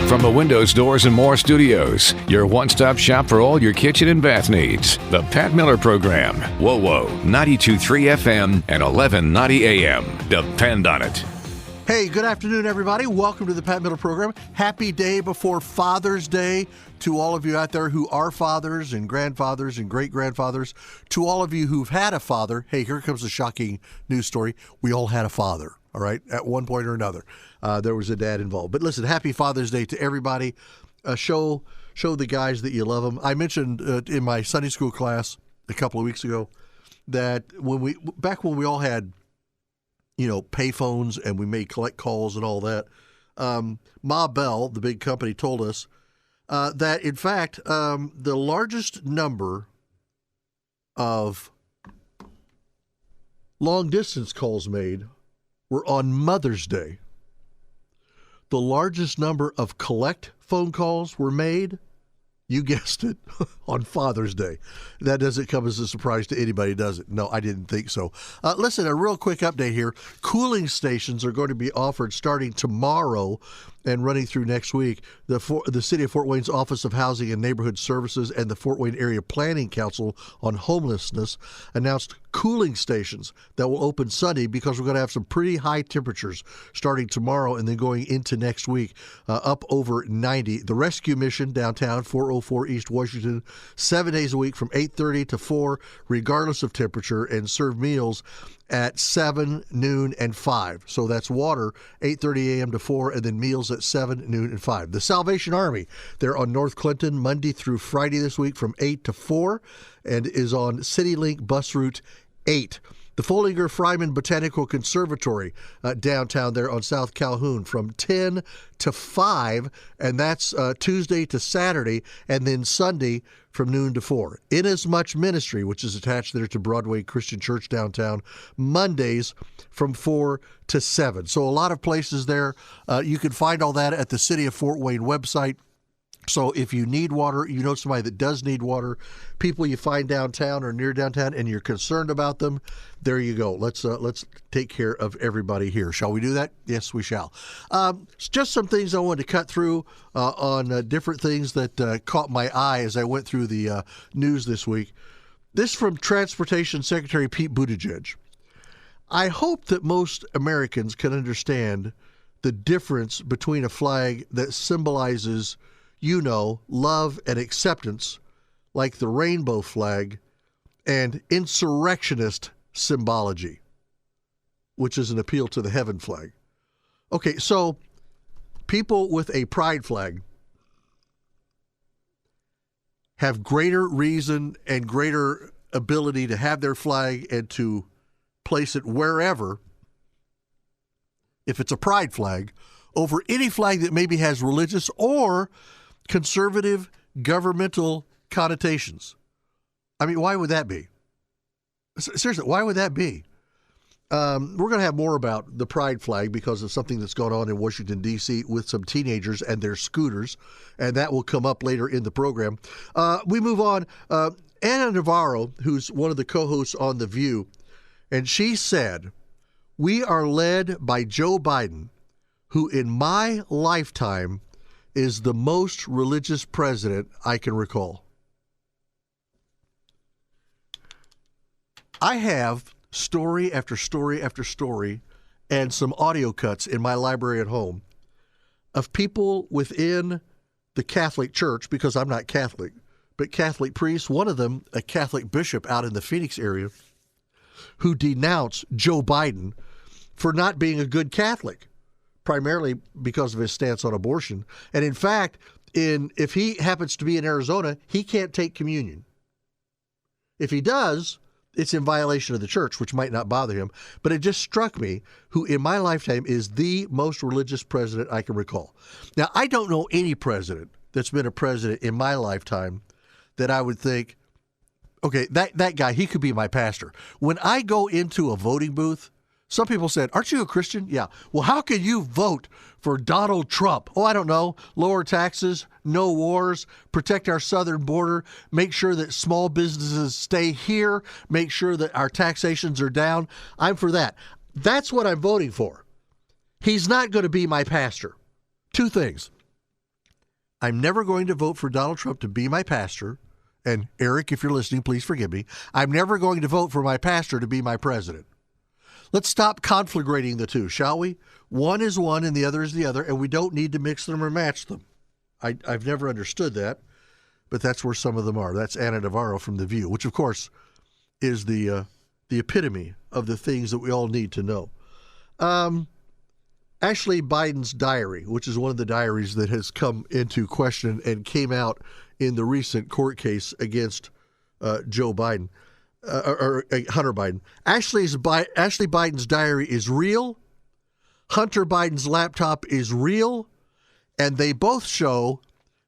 From the Windows, Doors, and More Studios, your one-stop shop for all your kitchen and bath needs. The Pat Miller Program. Whoa, 92.3 FM and 1190 AM. Depend on it. Hey, good afternoon, everybody. Welcome to the Pat Miller Program. Happy day before Father's Day to all of you out there who are fathers and grandfathers and great-grandfathers. To all of you who've had a father, hey, here comes a shocking news story. We all had a father, all right, at one point or another. There was a dad involved. But listen, happy Father's Day to everybody. Show the guys that you love them. I mentioned in my Sunday school class a couple of weeks ago that back when we all had pay phones and we made collect calls and all that. Ma Bell, the big company, told us that, in fact, the largest number of long-distance calls made were on Mother's Day. The largest number of collect phone calls were made, you guessed it, on Father's Day. That doesn't come as a surprise to anybody, does it? No, I didn't think so. Listen, a real quick update here. Cooling stations are going to be offered starting tomorrow and running through next week. The City of Fort Wayne's Office of Housing and Neighborhood Services and the Fort Wayne Area Planning Council on Homelessness announced cooling stations that will open Sunday because we're going to have some pretty high temperatures starting tomorrow and then going into next week, up over 90. The Rescue Mission downtown, 404 East Washington, 7 days a week from 8:30 to 4, regardless of temperature, and serve meals at 7, noon, and 5. So that's water, 8:30 a.m. to 4, and then meals at 7, noon, and 5. The Salvation Army, they're on North Clinton Monday through Friday this week from 8 to 4, and is on CityLink Bus Route 8. The Follinger Fryman Botanical Conservatory downtown there on South Calhoun from 10 to 5, and that's Tuesday to Saturday, and then Sunday from noon to 4. Inasmuch Ministry, which is attached there to Broadway Christian Church downtown, Mondays from 4 to 7. So a lot of places there. You can find all that at the City of Fort Wayne website. So if you need water, you know somebody that does need water, people you find downtown or near downtown, and you're concerned about them, there you go. Let's take care of everybody here. Shall we do that? Yes, we shall. Just some things I wanted to cut through on different things that caught my eye as I went through the news this week. This from Transportation Secretary Pete Buttigieg. I hope that most Americans can understand the difference between a flag that symbolizes love and acceptance, like the rainbow flag, and insurrectionist symbology, which is an appeal to the heaven flag. Okay, so people with a pride flag have greater reason and greater ability to have their flag and to place it wherever, if it's a pride flag, over any flag that maybe has religious or conservative governmental connotations. I mean, why would that be? Seriously, why would that be? We're going to have more about the pride flag because of something that's going on in Washington, D.C. with some teenagers and their scooters, and that will come up later in the program. We move on. Ana Navarro, who's one of the co-hosts on The View, and she said, "We are led by Joe Biden, who in my lifetime is the most religious president I can recall." I have story after story after story and some audio cuts in my library at home of people within the Catholic Church, because I'm not Catholic, but Catholic priests, one of them a Catholic bishop out in the Phoenix area, who denounced Joe Biden for not being a good Catholic, primarily because of his stance on abortion. And in fact, if he happens to be in Arizona, he can't take communion. If he does, it's in violation of the church, which might not bother him. But it just struck me, who in my lifetime is the most religious president I can recall. Now, I don't know any president that's been a president in my lifetime that I would think, okay, that guy, he could be my pastor. When I go into a voting booth, some people said, "Aren't you a Christian?" Yeah. Well, how can you vote for Donald Trump? Oh, I don't know. Lower taxes, no wars, protect our southern border, make sure that small businesses stay here, make sure that our taxations are down. I'm for that. That's what I'm voting for. He's not going to be my pastor. Two things. I'm never going to vote for Donald Trump to be my pastor. And Eric, if you're listening, please forgive me. I'm never going to vote for my pastor to be my president. Let's stop conflagrating the two, shall we? One is one and the other is the other, and we don't need to mix them or match them. I've never understood that, but that's where some of them are. That's Ana Navarro from The View, which, of course, is the epitome of the things that we all need to know. Ashley Biden's diary, which is one of the diaries that has come into question and came out in the recent court case against Joe Biden, or Hunter Biden. Ashley Biden's diary is real. Hunter Biden's laptop is real. And they both show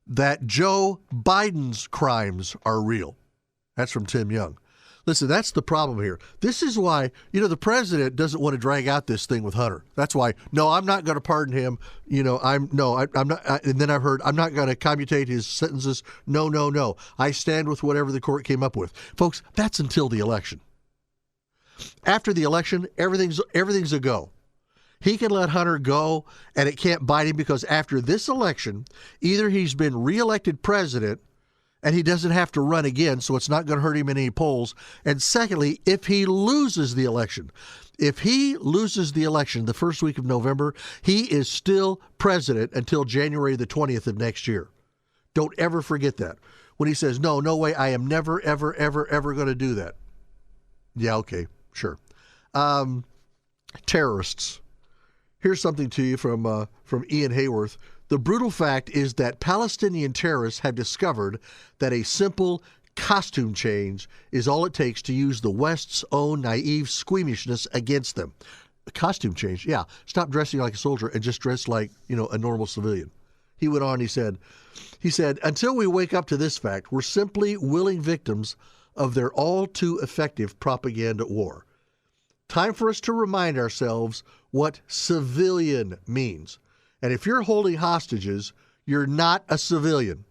that Joe Biden's crimes are real. That's from Tim Young. Listen, that's the problem here. This is why, the president doesn't want to drag out this thing with Hunter. That's why, no, I'm not going to pardon him. I'm not. And then I've heard, I'm not going to commutate his sentences. No. I stand with whatever the court came up with. Folks, that's until the election. After the election, everything's a go. He can let Hunter go, and it can't bite him because after this election, either he's been reelected president and he doesn't have to run again, so it's not going to hurt him in any polls. And secondly, if he loses the election the first week of November, he is still president until January the 20th of next year. Don't ever forget that. When he says, no way, I am never, ever, ever, ever going to do that. Yeah, okay, sure. Terrorists. Here's something to you from Ian Hayworth. The brutal fact is that Palestinian terrorists have discovered that a simple costume change is all it takes to use the West's own naive squeamishness against them. A costume change, yeah. Stop dressing like a soldier and just dress like, a normal civilian. He went on, he said, until we wake up to this fact, we're simply willing victims of their all too effective propaganda war. Time for us to remind ourselves what civilian means. And if you're holding hostages, you're not a civilian.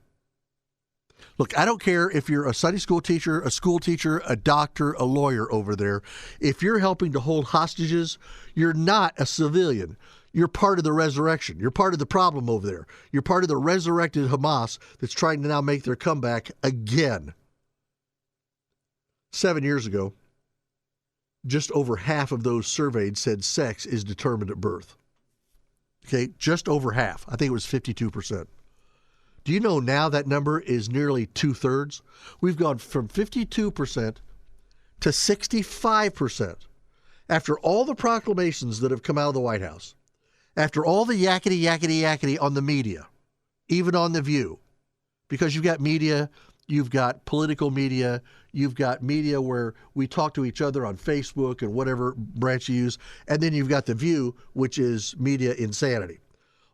Look, I don't care if you're a Sunday school teacher, a school teacher, a doctor, a lawyer over there. If you're helping to hold hostages, you're not a civilian. You're part of the resurrection. You're part of the problem over there. You're part of the resurrected Hamas that's trying to now make their comeback again. 7 years ago, just over half of those surveyed said sex is determined at birth. Okay, just over half. I think it was 52%. Do you know now that number is nearly 2/3? We've gone from 52% to 65%. After all the proclamations that have come out of the White House, after all the yakety on the media, even on The View, because you've got media, you've got political media, you've got media where we talk to each other on Facebook and whatever branch you use, and then you've got The View, which is media insanity.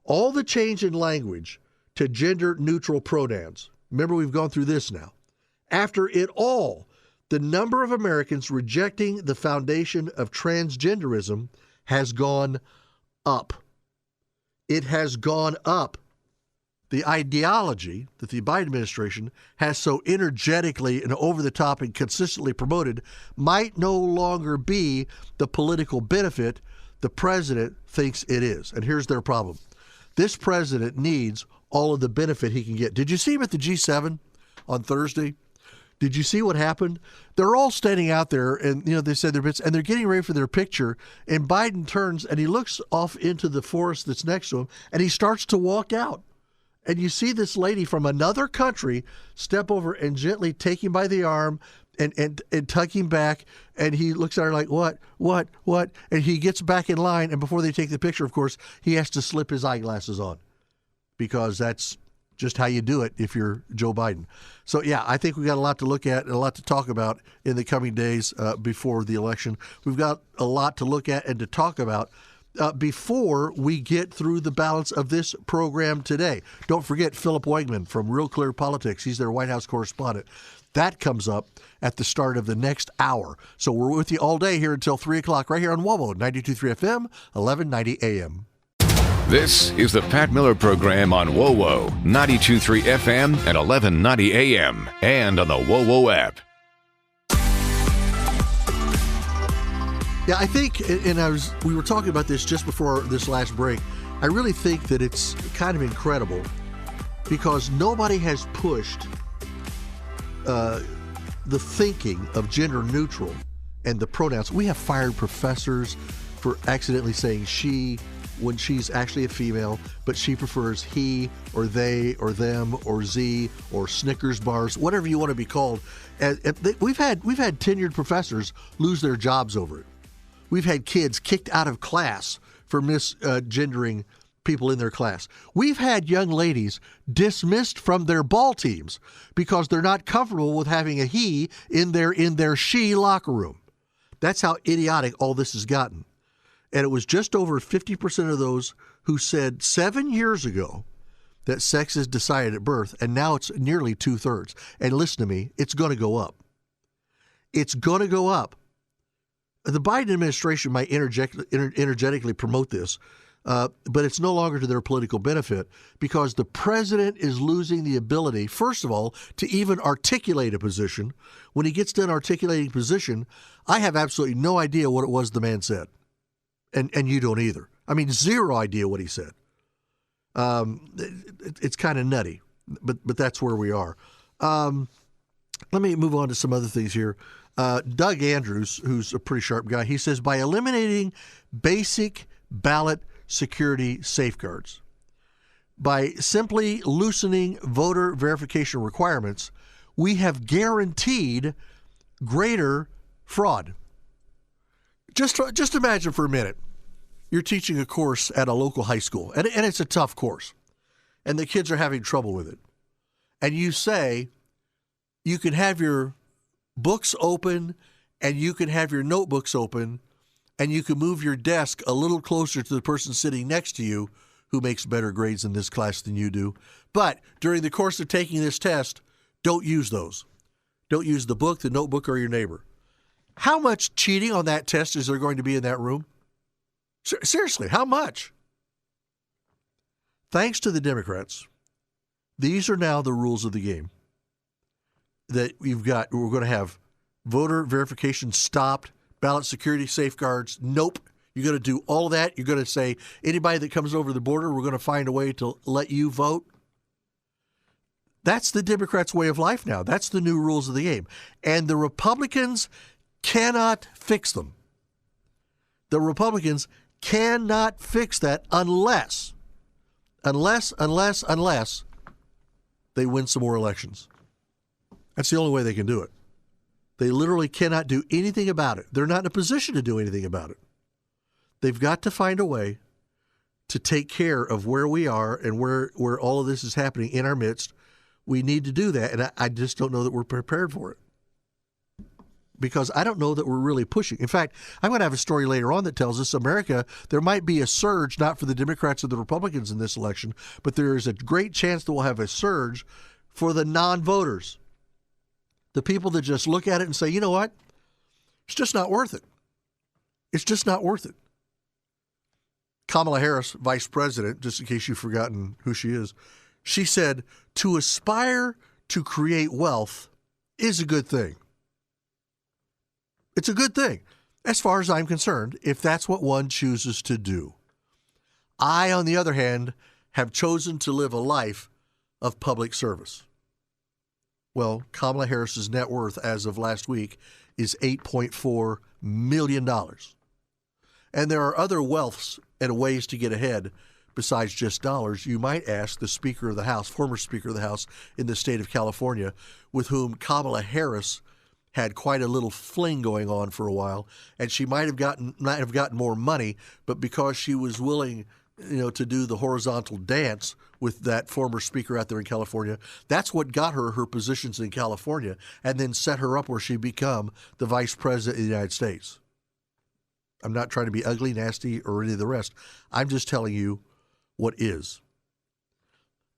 All the change in language to gender-neutral pronouns. Remember, we've gone through this now. After it all, the number of Americans rejecting the foundation of transgenderism has gone up. It has gone up. The ideology that the Biden administration has so energetically and over the top and consistently promoted might no longer be the political benefit the president thinks it is. And here's their problem. This president needs all of the benefit he can get. Did you see him at the G7 on Thursday? Did you see what happened? They're all standing out there and, they said their bits and they're getting ready for their picture. And Biden turns and he looks off into the forest that's next to him and he starts to walk out. And you see this lady from another country step over and gently take him by the arm and tuck him back. And he looks at her like, what? And he gets back in line. And before they take the picture, of course, he has to slip his eyeglasses on because that's just how you do it if you're Joe Biden. So, yeah, I think we got a lot to look at and a lot to talk about in the coming days before the election. We've got a lot to look at and to talk about before we get through the balance of this program today. Don't forget Philip Wegman from Real Clear Politics. He's their White House correspondent. That comes up at the start of the next hour. So we're with you all day here until 3 o'clock right here on WOWO 92.3 FM, 1190 AM. This is the Pat Miller Program on WOWO 92.3 FM and 1190 AM and on the WOWO app. Yeah, I think, and we were talking about this just before this last break, I really think that it's kind of incredible because nobody has pushed the thinking of gender neutral and the pronouns. We have fired professors for accidentally saying she when she's actually a female, but she prefers he or they or them or Z or Snickers bars, whatever you want to be called. And we've had tenured professors lose their jobs over it. We've had kids kicked out of class for misgendering people in their class. We've had young ladies dismissed from their ball teams because they're not comfortable with having a he in their she locker room. That's how idiotic all this has gotten. And it was just over 50% of those who said 7 years ago that sex is decided at birth, and now it's nearly 2/3. And listen to me, it's going to go up. It's going to go up. The Biden administration might energetically promote this, but it's no longer to their political benefit because the president is losing the ability, first of all, to even articulate a position. When he gets done articulating position, I have absolutely no idea what it was the man said. And you don't either. I mean, zero idea what he said. It's kind of nutty, but that's where we are. Let me move on to some other things here. Doug Andrews, who's a pretty sharp guy, he says, by eliminating basic ballot security safeguards, by simply loosening voter verification requirements, we have guaranteed greater fraud. Just imagine for a minute, you're teaching a course at a local high school, and it's a tough course, and the kids are having trouble with it. And you say, you can have your books open, and you can have your notebooks open, and you can move your desk a little closer to the person sitting next to you who makes better grades in this class than you do. But during the course of taking this test, don't use those. Don't use the book, the notebook, or your neighbor. How much cheating on that test is there going to be in that room? Seriously, how much? Thanks to the Democrats, these are now the rules of the game. That we're going to have voter verification stopped, ballot security safeguards. Nope. You're going to do all of that. You're going to say, anybody that comes over the border, we're going to find a way to let you vote. That's the Democrats' way of life now. That's the new rules of the game. And the Republicans cannot fix them. The Republicans cannot fix that unless they win some more elections. That's the only way they can do it. They literally cannot do anything about it. They're not in a position to do anything about it. They've got to find a way to take care of where we are and where all of this is happening in our midst. We need to do that, and I just don't know that we're prepared for it. Because I don't know that we're really pushing. In fact, I'm going to have a story later on that tells us America, there might be a surge, not for the Democrats or the Republicans in this election, but there is a great chance that we'll have a surge for the non-voters. The people that just look at it and say, you know what? It's just not worth it. It's just not worth it. Kamala Harris, vice president, just in case you've forgotten who she is, she said, to aspire to create wealth is a good thing. It's a good thing, as far as I'm concerned, if that's what one chooses to do. I, on the other hand, have chosen to live a life of public service. Well, Kamala Harris's net worth as of last week is $8.4 million. And there are other wealths and ways to get ahead besides just dollars. You might ask the Speaker of the House, former Speaker of the House in the state of California, with whom Kamala Harris had quite a little fling going on for a while, and she might have gotten more money, but because she was willing, to do the horizontal dance with that former speaker out there in California, that's what got her positions in California, and then set her up where she become the vice president of the United States. I'm not trying to be ugly, nasty, or any of the rest. I'm just telling you what is.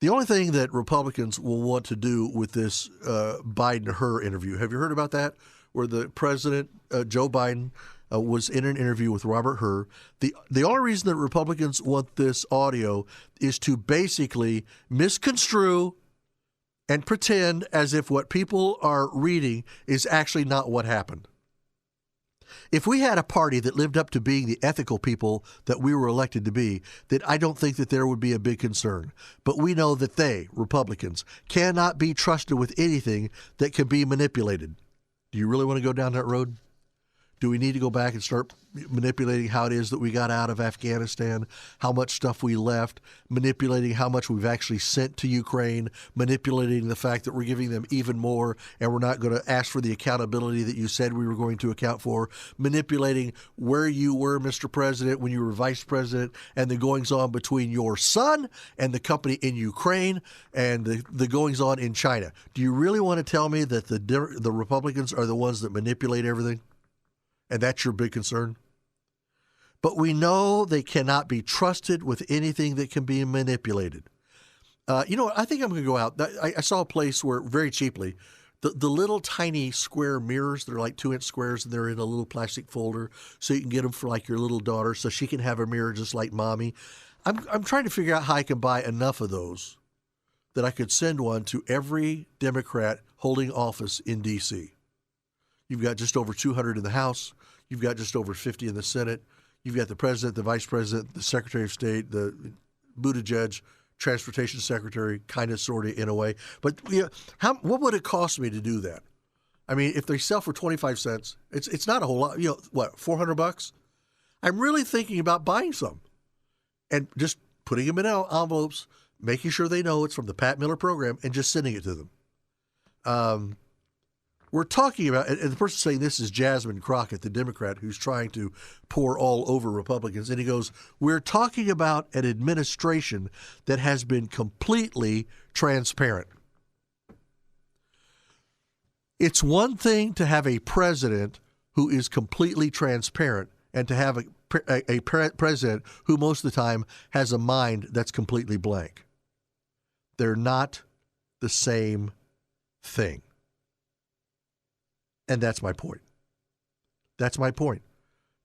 The only thing that Republicans will want to do with this Biden-Hur interview, have you heard about that? Where the president, Joe Biden, was in an interview with Robert Hur. The only reason that Republicans want this audio is to basically misconstrue and pretend as if what people are reading is actually not what happened. If we had a party that lived up to being the ethical people that we were elected to be, then I don't think that there would be a big concern. But we know that they, Republicans, cannot be trusted with anything that can be manipulated. Do you really want to go down that road? Do we need to go back and start manipulating how it is that we got out of Afghanistan, how much stuff we left, manipulating how much we've actually sent to Ukraine, manipulating the fact that we're giving them even more and we're not going to ask for the accountability that you said we were going to account for, manipulating where you were, Mr. President, when you were vice president, and the goings-on between your son and the company in Ukraine and the goings-on in China. Do you really want to tell me that the Republicans are the ones that manipulate everything? And that's your big concern? But we know they cannot be trusted with anything that can be manipulated. You know what? I think I'm going to go out. I saw a place where, very cheaply, the little tiny square mirrors, they're like 2-inch squares, and they're in a little plastic folder, so you can get them for like your little daughter so she can have a mirror just like mommy. I'm trying to figure out how I can buy enough of those that I could send one to every Democrat holding office in D.C. You've got just over 200 in the House. You've got just over 50 in the Senate. You've got the president, the vice president, the secretary of state, the Buttigieg, transportation secretary, kind of, sort of, in a way. But you know, what would it cost me to do that? I mean, if they sell for 25 cents, it's not a whole lot. You know, what, $400? I'm really thinking about buying some and just putting them in envelopes, making sure they know it's from the Pat Miller program, and just sending it to them. We're talking about, and the person saying this is Jasmine Crockett, the Democrat, who's trying to pour all over Republicans. And he goes, we're talking about an administration that has been completely transparent. It's one thing to have a president who is completely transparent and to have a president who most of the time has a mind that's completely blank. They're not the same thing. And that's my point. That's my point.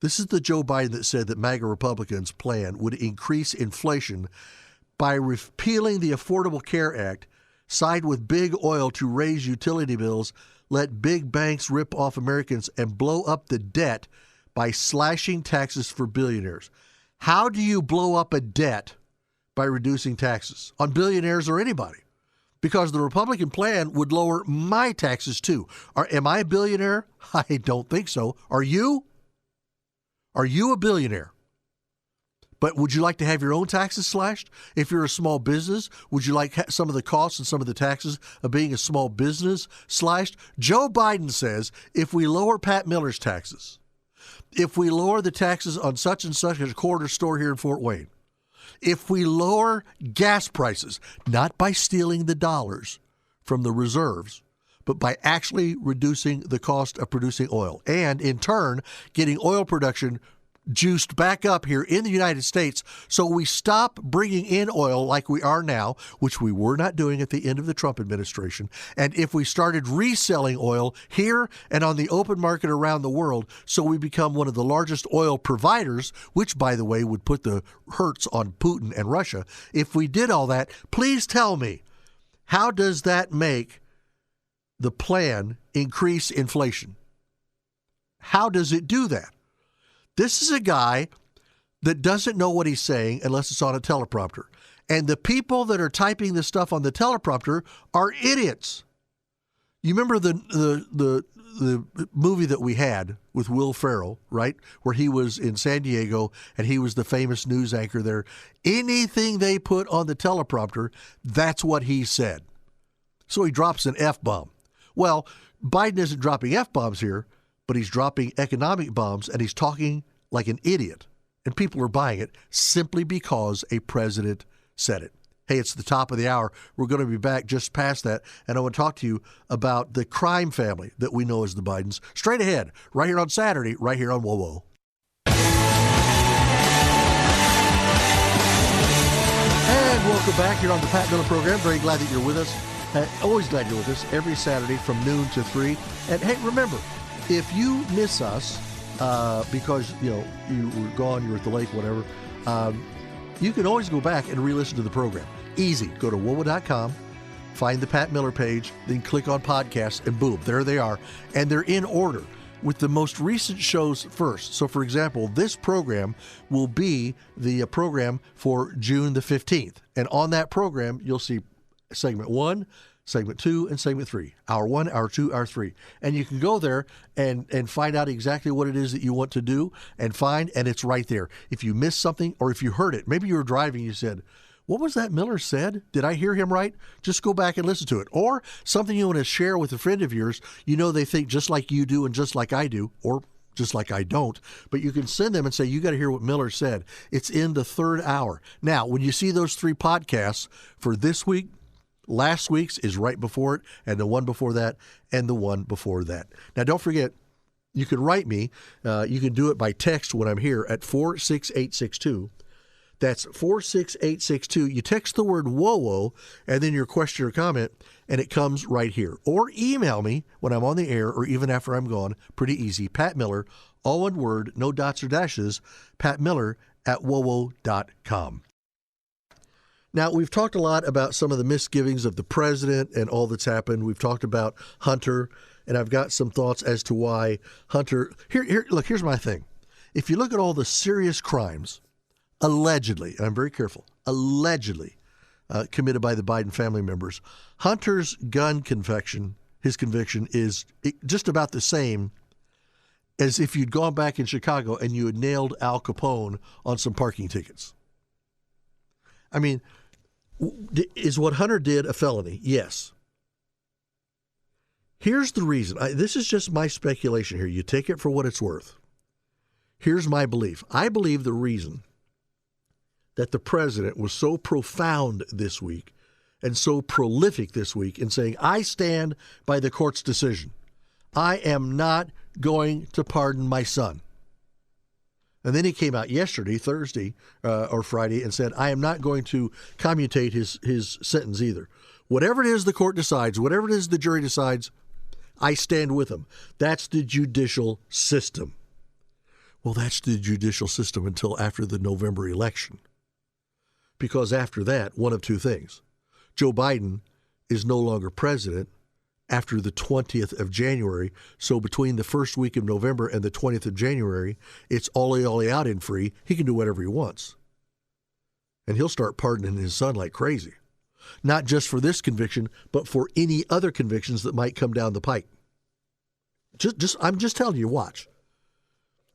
This is the Joe Biden that said that MAGA Republicans' plan would increase inflation by repealing the Affordable Care Act, side with big oil to raise utility bills, let big banks rip off Americans, and blow up the debt by slashing taxes for billionaires. How do you blow up a debt by reducing taxes on billionaires or anybody? Because the Republican plan would lower my taxes too. Am I a billionaire? I don't think so. Are you? Are you a billionaire? But would you like to have your own taxes slashed? If you're a small business, would you like some of the costs and some of the taxes of being a small business slashed? Joe Biden says if we lower Pat Miller's taxes, if we lower the taxes on such and such a corner store here in Fort Wayne, if we lower gas prices, not by stealing the dollars from the reserves, but by actually reducing the cost of producing oil, and in turn getting oil production juiced back up here in the United States, so we stop bringing in oil like we are now, which we were not doing at the end of the Trump administration, and if we started reselling oil here and on the open market around the world, so we become one of the largest oil providers, which, by the way, would put the hurts on Putin and Russia. If we did all that, please tell me, how does that make the plan increase inflation? How does it do that? This is a guy that doesn't know what he's saying unless it's on a teleprompter. And the people that are typing this stuff on the teleprompter are idiots. You remember the movie that we had with Will Ferrell, right? Where he was in San Diego and he was the famous news anchor there. Anything they put on the teleprompter, that's what he said. So he drops an F-bomb. Well, Biden isn't dropping F-bombs here, but he's dropping economic bombs, and he's talking like an idiot. And people are buying it simply because a president said it. Hey, it's the top of the hour. We're going to be back just past that, and I want to talk to you about the crime family that we know as the Bidens. Straight ahead, right here on Saturday, right here on WOWO. And welcome back here on the Pat Miller Program. Very glad that you're with us. Always glad you're with us every Saturday from noon to 3. And hey, remember, if you miss us because you were gone, you were at the lake, whatever, you can always go back and re-listen to the program. Easy. Go to WOWO.com, find the Pat Miller page, then click on podcasts, and boom, there they are. And they're in order. with the most recent shows first. So, for example, this program will be the program for June the 15th. And on that program, you'll see segment 1, segment 2, and segment 3. Hour 1, hour 2, hour 3. And you can go there and find out exactly what it is that you want to do and it's right there. If you missed something or if you heard it, maybe you were driving, you said, what was that Miller said? Did I hear him right? Just go back and listen to it. Or something you want to share with a friend of yours, you know they think just like you do and just like I do, or just like I don't, but you can send them and say, you got to hear what Miller said. It's in the third hour. Now, when you see those 3 podcasts for this week, last week's is right before it, and the one before that, and the one before that. Now, don't forget, you can write me. You can do it by text when I'm here at 46862. That's 46862. You text the word WOWO and then your question or comment, and it comes right here. Or email me when I'm on the air or even after I'm gone. Pretty easy. Pat Miller, all one word, no dots or dashes, patmiller@wowo.com. Now, we've talked a lot about some of the misgivings of the president and all that's happened. We've talked about Hunter, and I've got some thoughts as to why Hunter... Look, here's my thing. If you look at all the serious crimes allegedly, and I'm very careful, allegedly committed by the Biden family members, Hunter's gun conviction, his conviction is just about the same as if you'd gone back in Chicago and you had nailed Al Capone on some parking tickets. I mean, is what Hunter did a felony? Yes. Here's the reason. This is just my speculation here. You take it for what it's worth. Here's my belief. I believe the reason that the president was so profound this week and so prolific this week in saying, I stand by the court's decision. I am not going to pardon my son. And then he came out yesterday, Thursday or Friday, and said, I am not going to commutate his sentence either. Whatever it is the court decides, whatever it is the jury decides, I stand with him. That's the judicial system. Well, that's the judicial system until after the November election. Because after that, one of two things. Joe Biden is no longer president after the 20th of January. So between the first week of November and the 20th of January, it's ollie out and free. He can do whatever he wants. And he'll start pardoning his son like crazy. Not just for this conviction, but for any other convictions that might come down the pike. I'm just telling you, watch.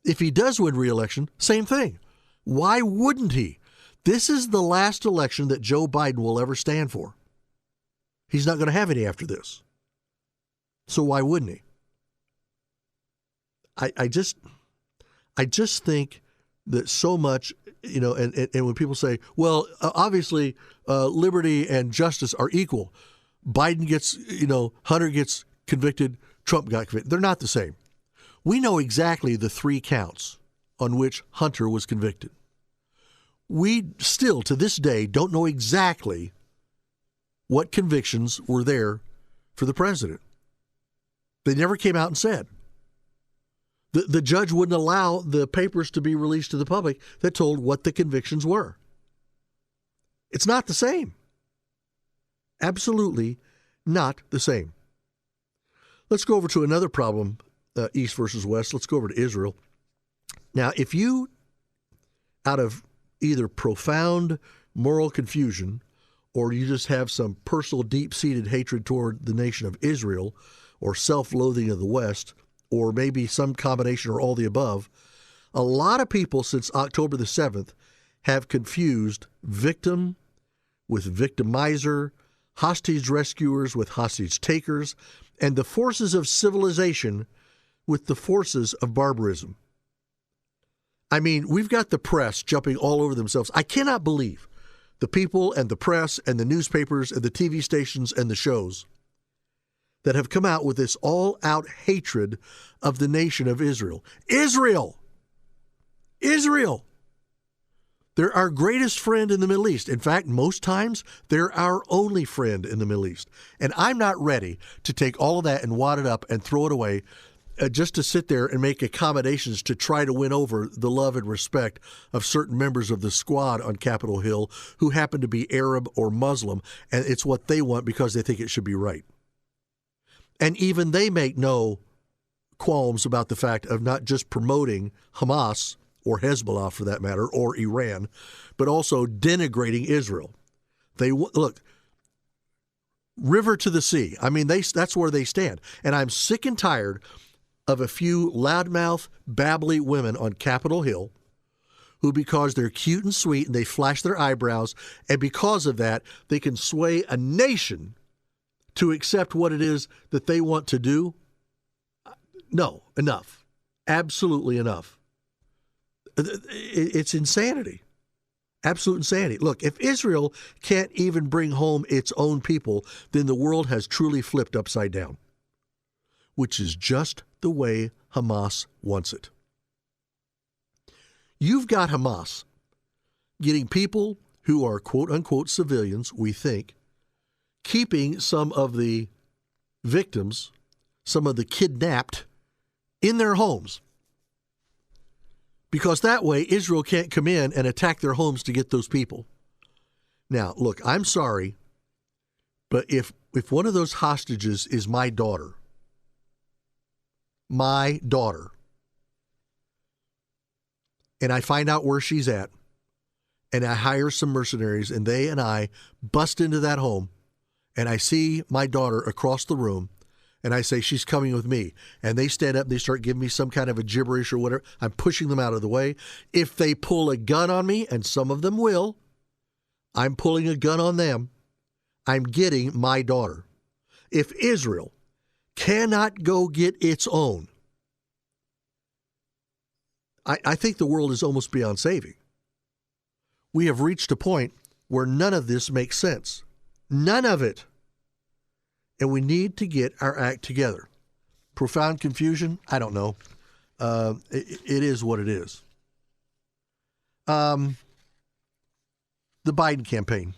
If he does win re-election, same thing. Why wouldn't he? This is the last election that Joe Biden will ever stand for. He's not going to have any after this. So why wouldn't he? I just think that so much, and when people say, well, obviously liberty and justice are equal. Biden gets, Hunter gets convicted, Trump got convicted. They're not the same. We know exactly the 3 counts on which Hunter was convicted. We still, to this day, don't know exactly what convictions were there for the president. They never came out and said. The judge wouldn't allow the papers to be released to the public that told what the convictions were. It's not the same. Absolutely not the same. Let's go over to another problem, East versus West. Let's go over to Israel. Now, if you, out of either profound moral confusion or you just have some personal deep-seated hatred toward the nation of Israel or self-loathing of the West or maybe some combination or all the above, a lot of people since October the 7th have confused victim with victimizer, hostage rescuers with hostage takers, and the forces of civilization with the forces of barbarism. I mean, we've got the press jumping all over themselves. I cannot believe the people and the press and the newspapers and the TV stations and the shows that have come out with this all-out hatred of the nation of Israel. Israel! They're our greatest friend in the Middle East. In fact, most times, they're our only friend in the Middle East. And I'm not ready to take all of that and wad it up and throw it away just to sit there and make accommodations to try to win over the love and respect of certain members of the squad on Capitol Hill who happen to be Arab or Muslim, and it's what they want because they think it should be right. And even they make no qualms about the fact of not just promoting Hamas or Hezbollah, for that matter, or Iran, but also denigrating Israel. Look, river to the sea. I mean, that's where they stand. And I'm sick and tired of a few loudmouth, babbly women on Capitol Hill who, because they're cute and sweet and they flash their eyebrows, and because of that, they can sway a nation to accept what it is that they want to do. No, enough. Absolutely enough. It's insanity. Absolute insanity. Look, if Israel can't even bring home its own people, then the world has truly flipped upside down, which is just the way Hamas wants it. You've got Hamas getting people who are quote-unquote civilians, we think, keeping some of the victims, some of the kidnapped, in their homes. Because that way Israel can't come in and attack their homes to get those people. Now, look, I'm sorry, but if one of those hostages is my daughter, and I find out where she's at, and I hire some mercenaries, and they and I bust into that home, and I see my daughter across the room, and I say, she's coming with me. And they stand up, they start giving me some kind of a gibberish or whatever. I'm pushing them out of the way. If they pull a gun on me, and some of them will, I'm pulling a gun on them. I'm getting my daughter. If Israel cannot go get its own, I think the world is almost beyond saving. We have reached a point where none of this makes sense. None of it. And we need to get our act together. Profound confusion? I don't know. It is what it is. The Biden campaign.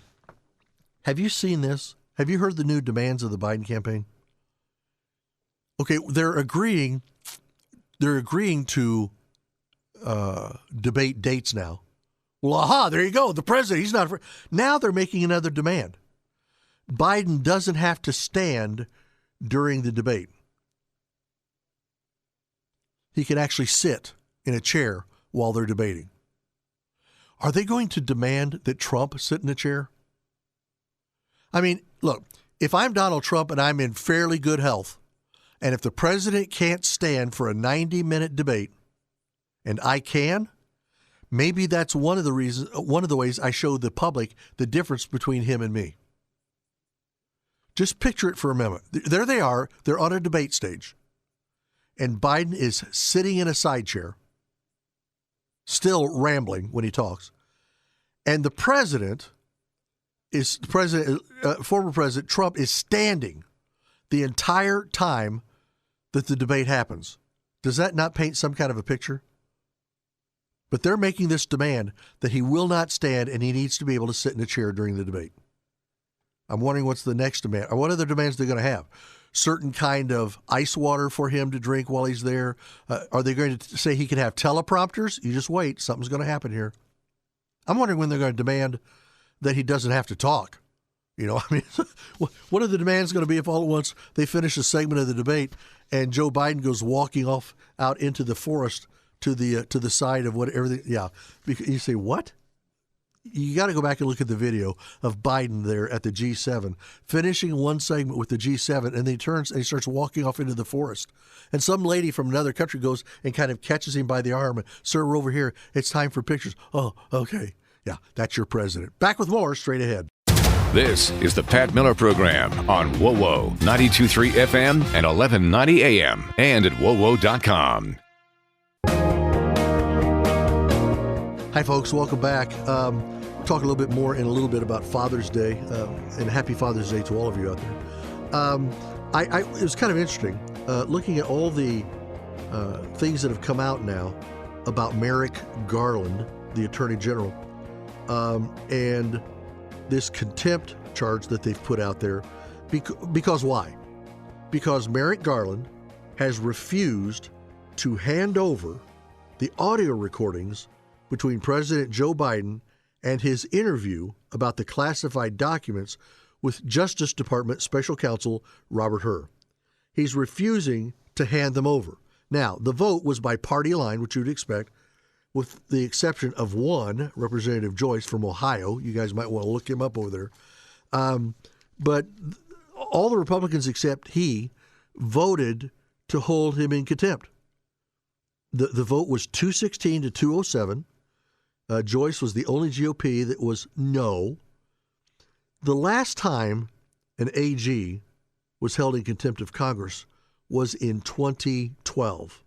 Have you seen this? Have you heard the new demands of the Biden campaign? Okay, they're agreeing to debate dates now. Well, there you go. The president, he's not. Now they're making another demand. Biden doesn't have to stand during the debate. He can actually sit in a chair while they're debating. Are they going to demand that Trump sit in a chair? I mean, look, if I'm Donald Trump and I'm in fairly good health, and if the president can't stand for a 90-minute debate, and I can, maybe that's one of the ways I show the public the difference between him and me. Just picture it for a moment. There they are. They're on a debate stage. And Biden is sitting in a side chair, still rambling when he talks. And the former President Trump is standing the entire time that the debate happens. Does that not paint some kind of a picture? But they're making this demand that he will not stand and he needs to be able to sit in a chair during the debate. I'm wondering what's the next demand. Or what other demands they're going to have? Certain kind of ice water for him to drink while he's there? Are they going to say he can have teleprompters? You just wait. Something's going to happen here. I'm wondering when they're going to demand that he doesn't have to talk. You know, I mean, what are the demands going to be if all at once they finish a segment of the debate and Joe Biden goes walking off out into the forest to the side of what everything? Yeah, you say what? You got to go back and look at the video of Biden there at the G7, finishing one segment with the G7, and then he turns and he starts walking off into the forest. And some lady from another country goes and kind of catches him by the arm. And, sir, we're over here. It's time for pictures. Oh, okay. Yeah, that's your president. Back with more straight ahead. This is the Pat Miller Program on WOWO 92.3 FM and 1190 AM and at WOWO.com. Hi, folks. Welcome back. Talk a little bit more in a little bit about Father's Day, and happy Father's Day to all of you out there. It was kind of interesting looking at all the things that have come out now about Merrick Garland, the Attorney General, and this contempt charge that they've put out there. Because why? Because Merrick Garland has refused to hand over the audio recordings between President Joe Biden and his interview about the classified documents with Justice Department Special Counsel Robert Hur. He's refusing to hand them over. Now, the vote was by party line, which you would expect, with the exception of one, Representative Joyce from Ohio. You guys might want to look him up over there. But all the Republicans except he voted to hold him in contempt. The vote was 216 to 207. Joyce was the only GOP that was no. The last time an AG was held in contempt of Congress was in 2012.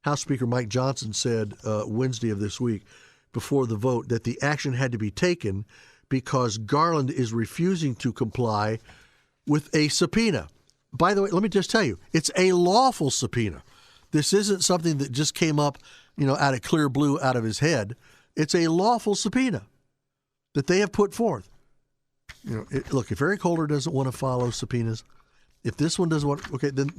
House Speaker Mike Johnson said Wednesday of this week before the vote that the action had to be taken because Garland is refusing to comply with a subpoena. By the way, let me just tell you, it's a lawful subpoena. This isn't something that just came up, out of clear blue out of his head. It's a lawful subpoena that they have put forth. Look, if Eric Holder doesn't want to follow subpoenas, if this one doesn't want, okay, then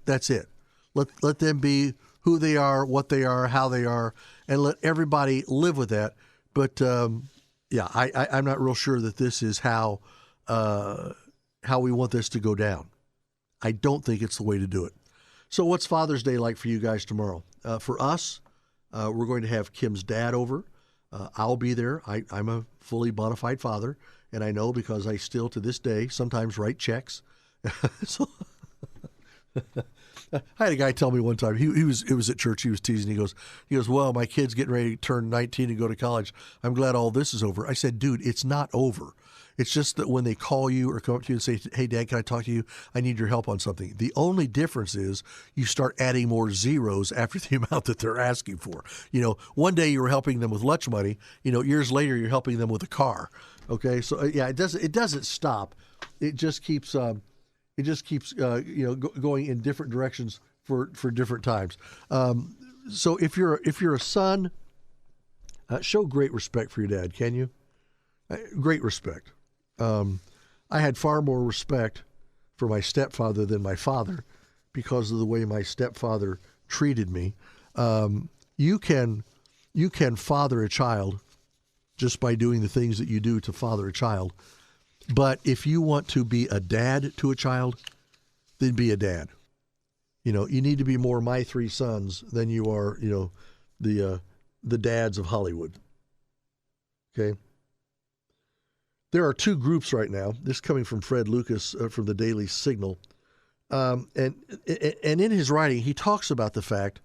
that's it. Let them be who they are, what they are, how they are, and let everybody live with that. But I'm not real sure that this is how we want this to go down. I don't think it's the way to do it. So what's Father's Day like for you guys tomorrow? For us, we're going to have Kim's dad over. I'll be there. I'm a fully bona fide father, and I know because I still, to this day, sometimes write checks. So I had a guy tell me one time, it was at church, he was teasing, he goes, well, my kid's getting ready to turn 19 and go to college. I'm glad all this is over. I said, dude, it's not over. It's just that when they call you or come up to you and say, hey, Dad, can I talk to you? I need your help on something. The only difference is you start adding more zeros after the amount that they're asking for. One day you were helping them with lunch money. Years later you're helping them with a car. Okay, so it doesn't stop. It just keeps going in different directions for different times. So if you're a son, show great respect for your dad. Can you? Great respect. I had far more respect for my stepfather than my father because of the way my stepfather treated me. You can father a child just by doing the things that you do to father a child. But if you want to be a dad to a child, then be a dad. You need to be more my three sons than you are, the dads of Hollywood. Okay. There are two groups right now. This coming from Fred Lucas from the Daily Signal. And in his writing, he talks about the fact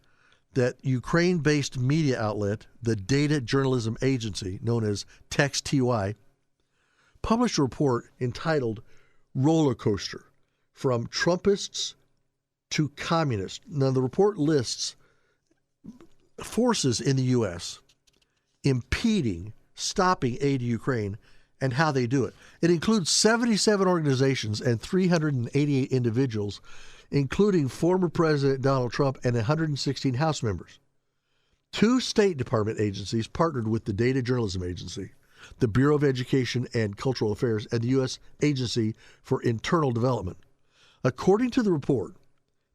that Ukraine-based media outlet, the Data Journalism Agency, known as TexTY, published a report entitled Roller Coaster, From Trumpists to Communists. Now, the report lists forces in the U.S. stopping aid to Ukraine, and how they do it. It includes 77 organizations and 388 individuals, including former President Donald Trump and 116 House members. 2 State Department agencies partnered with the Data Journalism Agency, the Bureau of Education and Cultural Affairs, and the U.S. Agency for Internal Development. According to the report,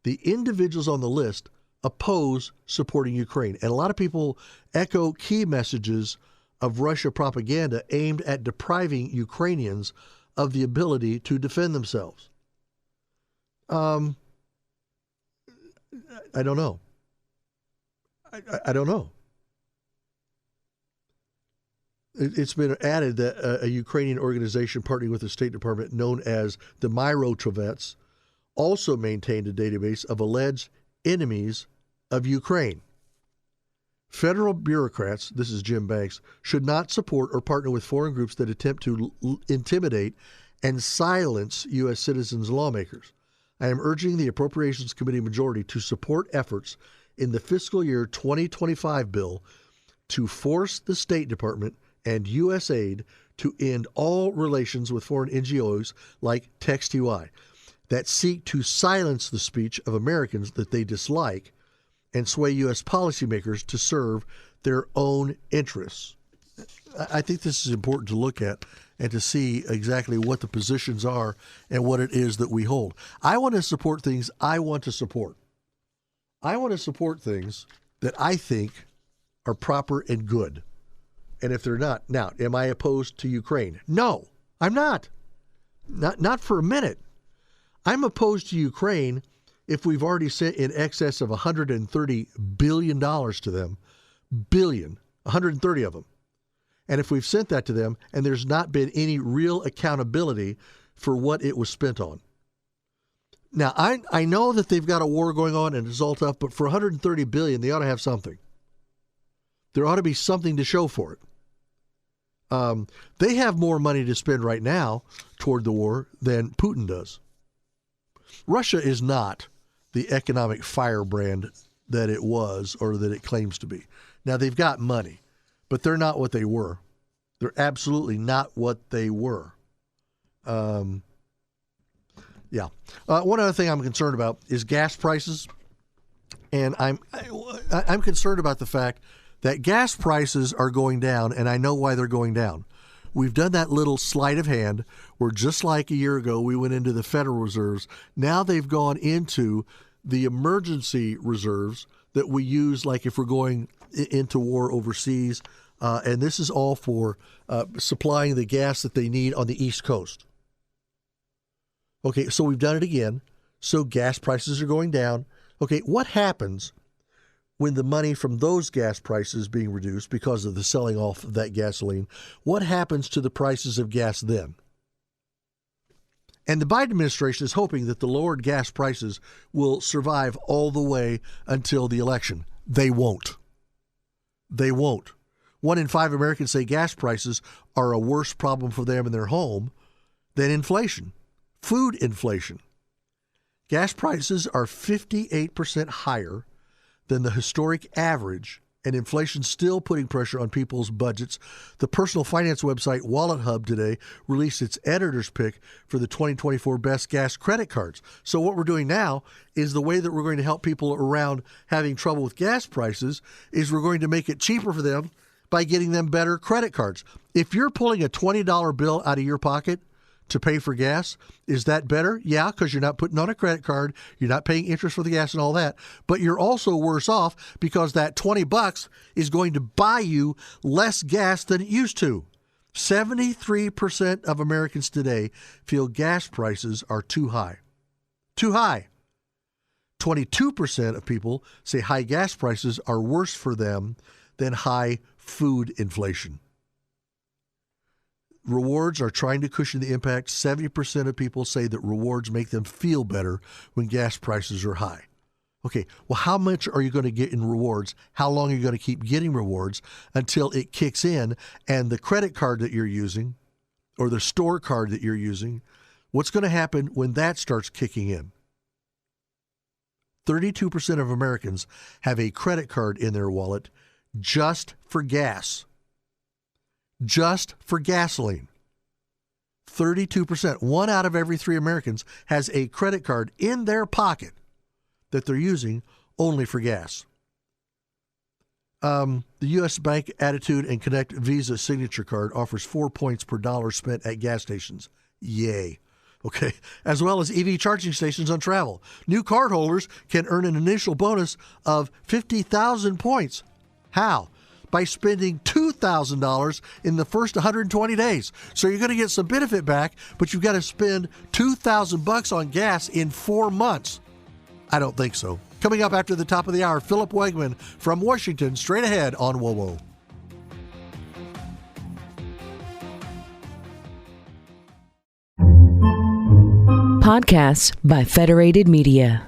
the individuals on the list oppose supporting Ukraine. And a lot of people echo key messages of Russia propaganda aimed at depriving Ukrainians of the ability to defend themselves. I don't know. I don't know. It's been added that a Ukrainian organization partnering with the State Department known as the Myrotovets also maintained a database of alleged enemies of Ukraine. Federal bureaucrats, this is Jim Banks, should not support or partner with foreign groups that attempt to intimidate and silence U.S. citizens and lawmakers. I am urging the Appropriations Committee majority to support efforts in the fiscal year 2025 bill to force the State Department and USAID to end all relations with foreign NGOs like TexTY that seek to silence the speech of Americans that they dislike and sway U.S. policymakers to serve their own interests. I think this is important to look at and to see exactly what the positions are and what it is that we hold. I want to support things I want to support. I want to support things that I think are proper and good. And if they're not, now, am I opposed to Ukraine? No, I'm not. Not for a minute. I'm opposed to Ukraine if we've already sent in excess of $130 billion to them, 130 of them. And if we've sent that to them and there's not been any real accountability for what it was spent on. Now, I know that they've got a war going on and it's all tough, but for $130 billion, they ought to have something. There ought to be something to show for it. They have more money to spend right now toward the war than Putin does. Russia is not the economic firebrand that it was or that it claims to be. Now, they've got money, but they're not what they were. They're absolutely not what they were. One other thing I'm concerned about is gas prices. And I'm concerned about the fact that gas prices are going down, and I know why they're going down. We've done that little sleight of hand where just like a year ago we went into the Federal Reserves. Now they've gone into the emergency reserves that we use like if we're going into war overseas. And this is all for supplying the gas that they need on the East Coast. Okay, so we've done it again. So gas prices are going down. Okay, what happens when the money from those gas prices being reduced because of the selling off of that gasoline? What happens to the prices of gas then? And the Biden administration is hoping that the lowered gas prices will survive all the way until the election. They won't. They won't. 1 in 5 Americans say gas prices are a worse problem for them in their home than inflation, food inflation. Gas prices are 58% higher than the historic average, and inflation's still putting pressure on people's budgets. The personal finance website Wallet Hub today released its editor's pick for the 2024 best gas credit cards. So what we're doing now is the way that we're going to help people around having trouble with gas prices is we're going to make it cheaper for them by getting them better credit cards. If you're pulling a $20 bill out of your pocket to pay for gas, is that better? Yeah, because you're not putting on a credit card, you're not paying interest for the gas and all that, but you're also worse off because that $20 is going to buy you less gas than it used to. 73% of Americans today feel gas prices are too high. Too high. 22% of people say high gas prices are worse for them than high food inflation. Rewards are trying to cushion the impact. 70% of people say that rewards make them feel better when gas prices are high. Okay, well, how much are you going to get in rewards? How long are you going to keep getting rewards until it kicks in and the credit card that you're using or the store card that you're using, what's going to happen when that starts kicking in? 32% of Americans have a credit card in their wallet just for gas. Just for gasoline. 32%, 1 out of every 3 Americans has a credit card in their pocket that they're using only for gas. The U.S. Bank Attitude and Connect Visa Signature Card offers 4 points per dollar spent at gas stations. Yay. Okay, as well as EV charging stations on travel. New cardholders can earn an initial bonus of 50,000 points. How? By spending $2,000 in the first 120 days. So you're going to get some benefit back, but you've got to spend $2,000 on gas in 4 months. I don't think so. Coming up after the top of the hour, Philip Wegman from Washington, straight ahead on WOWO. Podcasts by Federated Media.